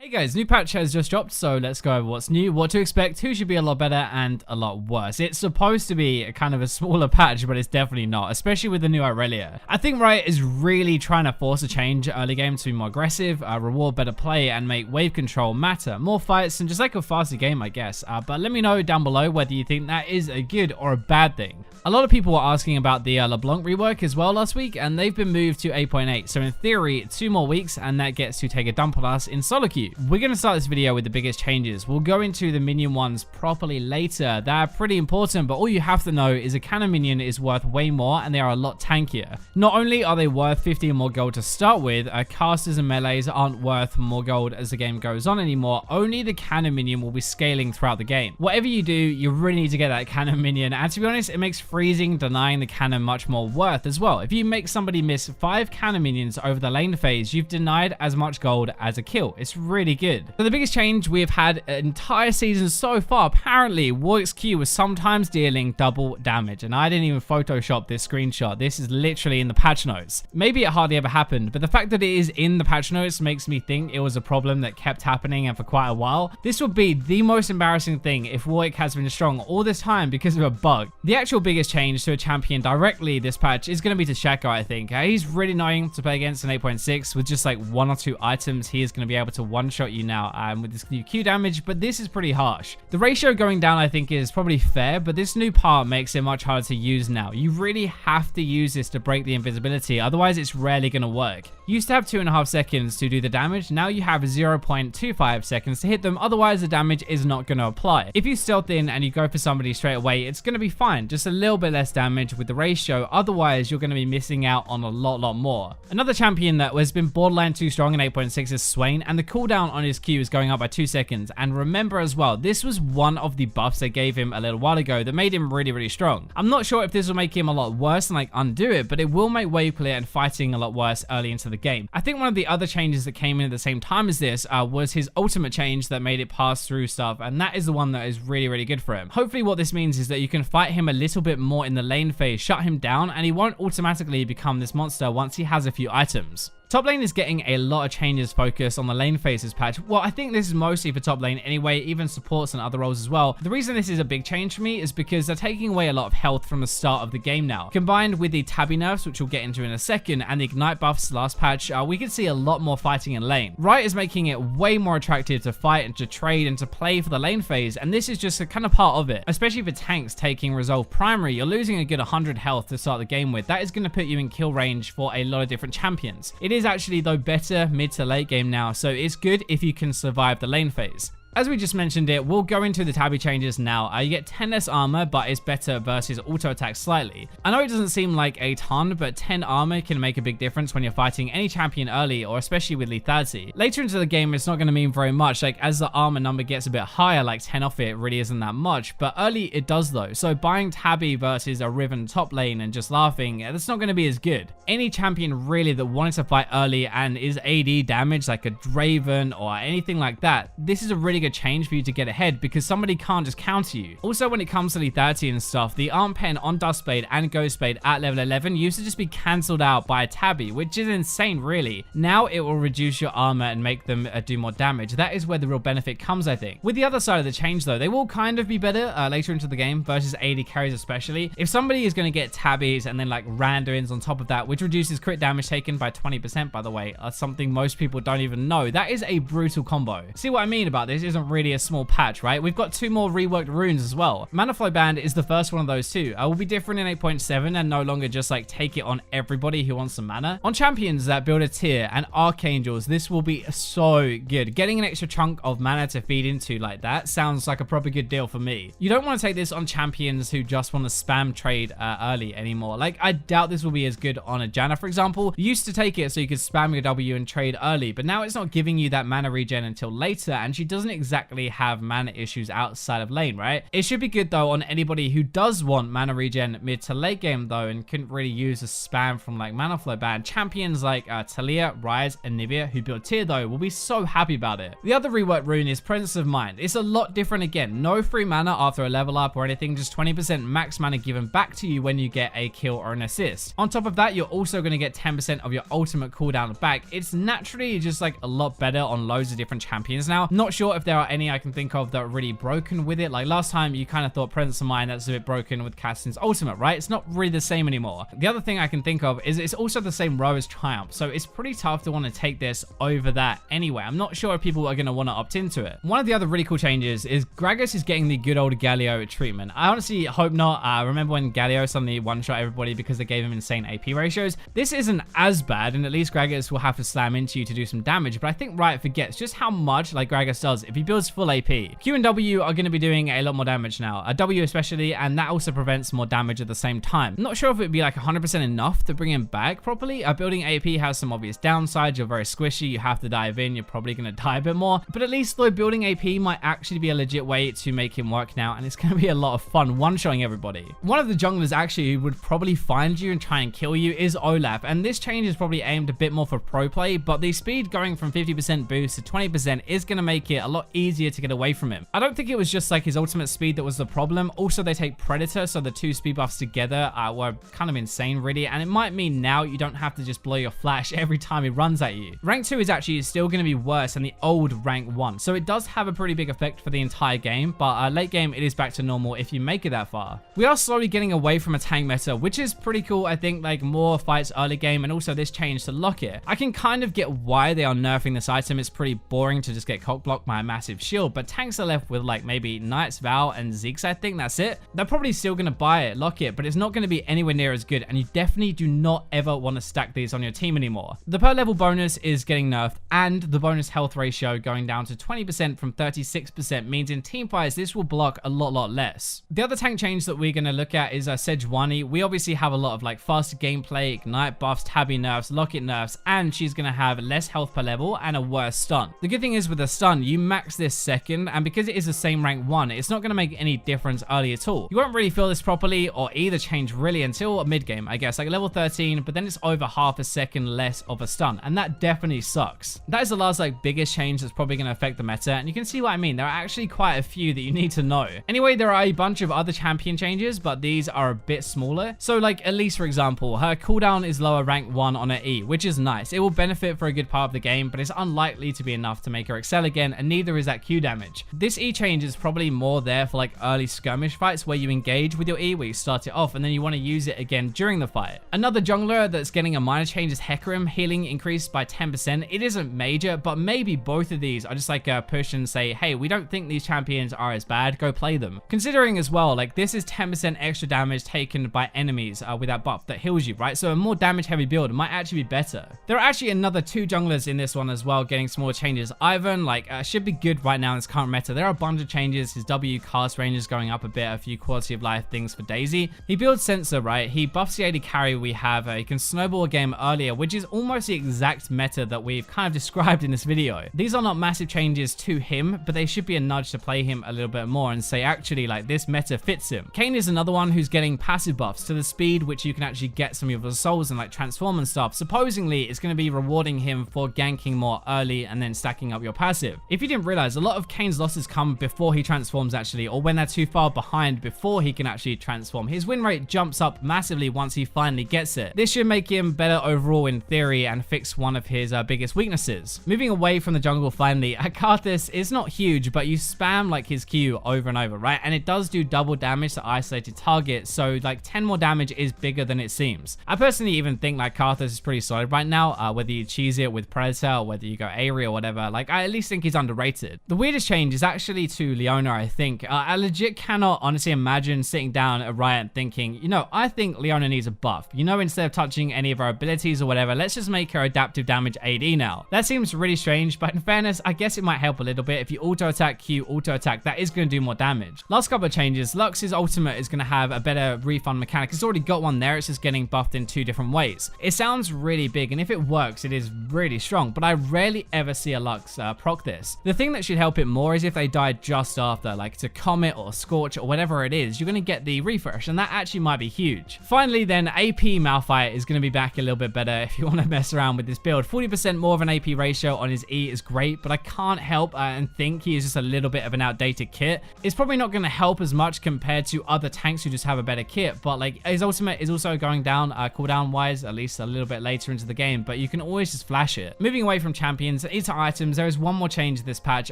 Hey guys, new patch has just dropped, so let's go over what's new, what to expect, who should be a lot better, and a lot worse. It's supposed to be a kind of a smaller patch, but it's definitely not, especially with the new Aurelia. I think Riot is really trying to force a change early game to be more aggressive, reward better play, and make wave control matter. More fights, and just like a faster game, I guess. But let me know down below whether you think that is a good or a bad thing. A lot of people were asking about the LeBlanc rework as well last week, and they've been moved to 8.8, so in theory, 2 more weeks, and that gets to take a dump on us in solo queue. We're going to start this video with the biggest changes. We'll go into the minion ones properly later. They're pretty important, but all you have to know is a cannon minion is worth way more, and they are a lot tankier. Not only are they worth 50 or more gold to start with, casters and melees aren't worth more gold as the game goes on anymore. Only the cannon minion will be scaling throughout the game. Whatever you do, you really need to get that cannon minion, and to be honest, it makes freezing, denying the cannon much more worth as well. If you make somebody miss 5 cannon minions over the lane phase, you've denied as much gold as a kill. It's really good. So the biggest change we've had an entire season so far, apparently Warwick's Q was sometimes dealing double damage, and I didn't even Photoshop this screenshot. This is literally in the patch notes. Maybe it hardly ever happened, but the fact that it is in the patch notes makes me think it was a problem that kept happening and for quite a while. This would be the most embarrassing thing if Warwick has been strong all this time because of a bug. The actual biggest change to a champion directly this patch is going to be to Shaco, I think. He's really annoying to play against in 8.6 with just like 1 or 2 items. He is going to be able to one-shot you now with this new Q damage, but this is pretty harsh. The ratio going down, I think, is probably fair, but this new part makes it much harder to use now. You really have to use this to break the invisibility, otherwise it's rarely going to work. You used to have 2.5 seconds to do the damage, now you have 0.25 seconds to hit them, otherwise the damage is not going to apply. If you stealth in and you go for somebody straight away, it's going to be fine, just a little bit less damage with the ratio, otherwise you're going to be missing out on a lot more. Another champion that has been borderline too strong in 8.6 is Swain, and the cooldown on his Q is going up by 2 seconds. And remember as well, this was one of the buffs they gave him a little while ago that made him really strong. I'm not sure if this will make him a lot worse and like undo it, but it will make wave clear and fighting a lot worse early into the game. I think one of the other changes that came in at the same time as this was his ultimate change that made it pass through stuff, and that is the one that is really good for him. Hopefully what this means is that you can fight him a little bit more in the lane phase, shut him down, and he won't automatically become this monster once he has a few items. Top lane is getting a lot of changes focused on the lane phases patch. Well, I think this is mostly for top lane anyway, even supports and other roles as well. The reason this is a big change for me is because they're taking away a lot of health from the start of the game now. Combined with the Tabi nerfs, which we'll get into in a second, and the ignite buffs last patch, we can see a lot more fighting in lane. Riot is making it way more attractive to fight and to trade and to play for the lane phase, and this is just a kind of part of it. Especially for tanks taking Resolve Primary, you're losing a good 100 health to start the game with. That is going to put you in kill range for a lot of different champions. It is actually though better mid to late game now, so it's good if you can survive the lane phase. As we just mentioned it, we'll go into the Tabi changes now. You get 10 less armor, but it's better versus auto attack slightly. I know it doesn't seem like a ton, but 10 armor can make a big difference when you're fighting any champion early, or especially with lethality. Later into the game, it's not going to mean very much. Like as the armor number gets a bit higher, like 10 off it really isn't that much, but early it does though. So buying Tabi versus a Riven top lane and just laughing, that's not going to be as good. Any champion really that wanted to fight early and is AD damage, like a Draven or anything like that, this is a really good change for you to get ahead because somebody can't just counter you. Also, when it comes to lethality and stuff, the arm pen on Dustblade and Ghostblade at level 11 used to just be cancelled out by a Tabi, which is insane really. Now it will reduce your armor and make them do more damage. That is where the real benefit comes, I think. With the other side of the change though, they will kind of be better later into the game versus AD carries especially. If somebody is going to get Tabis and then like randomins on top of that, which reduces crit damage taken by 20% by the way, something most people don't even know, that is a brutal combo. See what I mean about this? Isn't really a small patch, right? We've got 2 more reworked runes as well. Manafly band is the first one of those too. Will be different in 8.7 and no longer just like take it on everybody who wants some mana. On champions that build a tier and archangels, this will be so good. Getting an extra chunk of mana to feed into like that sounds like a proper good deal for me. You don't want to take this on champions who just want to spam trade early anymore. Like I doubt this will be as good on a Janna, for example. You used to take it so you could spam your W and trade early, but now it's not giving you that mana regen until later, and she doesn't exactly have mana issues outside of lane, right? It should be good though on anybody who does want mana regen mid to late game though, and couldn't really use a spam from like Manafly ban. Champions like Talia, Ryze, and Nivea who build tier though will be so happy about it. The other reworked rune is Presence of Mind. It's a lot different again. No free mana after a level up or anything, just 20% max mana given back to you when you get a kill or an assist. On top of that, you're also going to get 10% of your ultimate cooldown back. It's naturally just like a lot better on loads of different champions now. Not sure if there are any I can think of that are really broken with it. Like last time you kind of thought Presence of Mind, that's a bit broken with Caston's ultimate, right? It's not really the same anymore. The other thing I can think of is it's also the same row as Triumph, so it's pretty tough to want to take this over that anyway. I'm not sure if people are going to want to opt into it. One of the other really cool changes is Gragas is getting the good old Galio treatment. I honestly hope not. Remember when Galio suddenly one-shot everybody because they gave him insane AP ratios? This isn't as bad, and at least Gragas will have to slam into you to do some damage, but I think Riot forgets just how much like Gragas does if he builds full AP. Q and W are going to be doing a lot more damage now, W especially, and that also prevents more damage at the same time. I'm not sure if it would be like 100% enough to bring him back properly. Building AP has some obvious downsides. You're very squishy, you have to dive in, you're probably going to die a bit more, but at least though building AP might actually be a legit way to make him work now, and it's going to be a lot of fun one-shotting everybody. One of the junglers actually who would probably find you and try and kill you is Olap, and this change is probably aimed a bit more for pro play, but the speed going from 50% boost to 20% is going to make it a lot easier to get away from him. I don't think it was just like his ultimate speed that was the problem. Also, they take Predator, so the two speed buffs together were kind of insane really, and it might mean now you don't have to just blow your flash every time he runs at you. Rank 2 is actually still going to be worse than the old rank 1, so it does have a pretty big effect for the entire game, but late game it is back to normal if you make it that far. We are slowly getting away from a tank meta, which is pretty cool. I think like more fights early game, and also this change to Lockit. I can kind of get why they are nerfing this item. It's pretty boring to just get cock blocked by a massive shield, but tanks are left with like maybe Knights, Val, and Zeeks. I think that's it. They're probably still going to buy it, Lockit, but it's not going to be anywhere near as good, and you definitely do not ever want to stack these on your team anymore. The per level bonus is getting nerfed, and the bonus health ratio going down to 20% from 36% means in team fights this will block a lot less. The other tank change that we're going to look at is Sejuani. We obviously have a lot of like faster gameplay, ignite buffs, Tabi nerfs, Lockit nerfs, and she's going to have less health per level and a worse stun. The good thing is with the stun, you max this second, and because it is the same rank 1, it's not going to make any difference early at all. You won't really feel this properly or either change really until mid game, I guess, like level 13, but then it's over half a second less of a stun, and that definitely sucks. That is the last like biggest change that's probably going to affect the meta, and you can see what I mean. There are actually quite a few that you need to know. Anyway, there are a bunch of other champion changes, but these are a bit smaller. So like Elise, for example, her cooldown is lower rank 1 on her E, which is nice. It will benefit for a good part of the game, but it's unlikely to be enough to make her excel again, and neither is that Q damage. This E change is probably more there for like early skirmish fights where you engage with your E, where you start it off and then you want to use it again during the fight. Another jungler that's getting a minor change is Hecarim. Healing increased by 10%. It isn't major, but maybe both of these are just like a push and say, hey, we don't think these champions are as bad, go play them. Considering as well, like this is 10% extra damage taken by enemies with that buff that heals you, right? So a more damage heavy build might actually be better. There are actually another 2 junglers in this one as well getting small changes. Ivan should be good right now in this current meta. There are a bunch of changes. His W cast range is going up a bit, a few quality of life things for Daisy. He builds Sensor, right? He buffs the AD carry we have. He can snowball a game earlier, which is almost the exact meta that we've kind of described in this video. These are not massive changes to him, but they should be a nudge to play him a little bit more and say, actually, like this meta fits him. Kayn is another one who's getting passive buffs to the speed which you can actually get some of your souls and like transform and stuff. Supposedly, it's going to be rewarding him for ganking more early and then stacking up your passive. If you didn't realize, a lot of Kayn's losses come before he transforms actually, or when they're too far behind before he can actually transform. His win rate jumps up massively once he finally gets it. This should make him better overall in theory and fix one of his biggest weaknesses. Moving away from the jungle finally, Karthus is not huge, but you spam like his Q over and over, right? And it does do double damage to isolated targets, so like 10 more damage is bigger than it seems. I personally even think like Karthus is pretty solid right now, whether you cheese it with Predator or whether you go Aerie or whatever. Like I at least think he's underrated. The weirdest change is actually to Leona, I think. I legit cannot honestly imagine sitting down at Riot thinking, you know, I think Leona needs a buff. You know, instead of touching any of her abilities or whatever, let's just make her adaptive damage AD now. That seems really strange, but in fairness, I guess it might help a little bit. If you auto attack Q, auto attack, that is going to do more damage. Last couple of changes, Lux's ultimate is going to have a better refund mechanic. It's already got one there, it's just getting buffed in 2 different ways. It sounds really big, and if it works, it is really strong, but I rarely ever see a Lux proc this. The thing thing that should help it more is if they die just after, like to Comet or Scorch or whatever it is, you're going to get the refresh, and that actually might be huge. Finally then, AP Malphite is going to be back a little bit better if you want to mess around with this build. 40% more of an AP ratio on his E is great, but I can't help and think he is just a little bit of an outdated kit. It's probably not going to help as much compared to other tanks who just have a better kit, but like his ultimate is also going down cooldown wise, at least a little bit later into the game, but you can always just flash it. Moving away from champions into items, there is one more change this patch.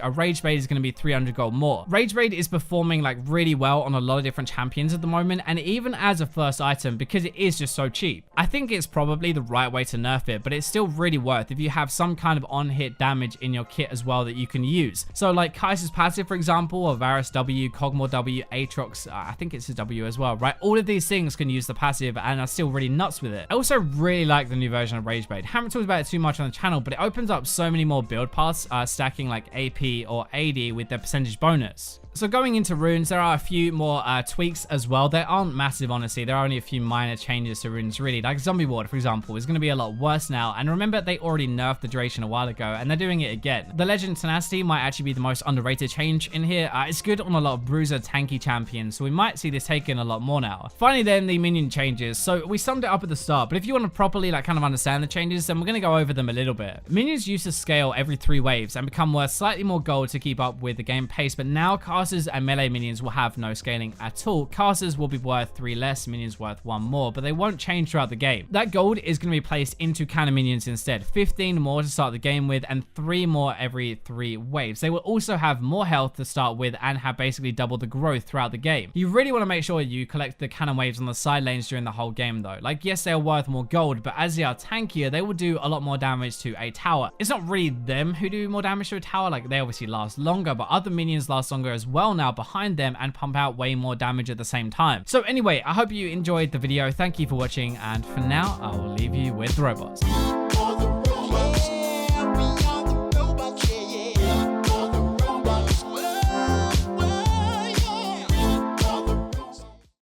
A Rage Blade is going to be 300 gold more. Rage Blade is performing like really well on a lot of different champions at the moment, and even as a first item because it is just so cheap. I think it's probably the right way to nerf it, but it's still really worth if you have some kind of on-hit damage in your kit as well that you can use. So like Kai'Sa's passive, for example, or Varus W, Kog'Maw W, Aatrox, I think it's a W as well, right? All of these things can use the passive and are still really nuts with it. I also really like the new version of Rage Blade. Haven't talked about it too much on the channel, but it opens up so many more build paths, stacking like AP or AD with their percentage bonus. So going into runes, there are a few more tweaks as well. They aren't massive, honestly. There are only a few minor changes to runes, really. Like Zombie Ward, for example, is going to be a lot worse now. And remember, they already nerfed the duration a while ago, and they're doing it again. The Legend Tenacity might actually be the most underrated change in here. It's good on a lot of bruiser tanky champions, so we might see this taken a lot more now. Finally then, the minion changes. So we summed it up at the start, but if you want to properly like kind of understand the changes, then we're going to go over them a little bit. Minions used to scale every 3 waves and become worth slightly more gold to keep up with the game pace, but now casters and melee minions will have no scaling at all. Casters will be worth 3 less, minions worth 1 more, but they won't change throughout the game. That gold is going to be placed into cannon minions instead. 15 more to start the game with and 3 more every 3 waves. They will also have more health to start with and have basically double the growth throughout the game. You really want to make sure you collect the cannon waves on the side lanes during the whole game though. Like yes, they are worth more gold, but as they are tankier, they will do a lot more damage to a tower. It's not really them who do more damage to a tower, like they obviously last longer, but other minions last longer as well now behind them and pump out way more damage at the same time. So anyway, I hope you enjoyed the video. Thank you for watching, and for now I will leave you with the robots.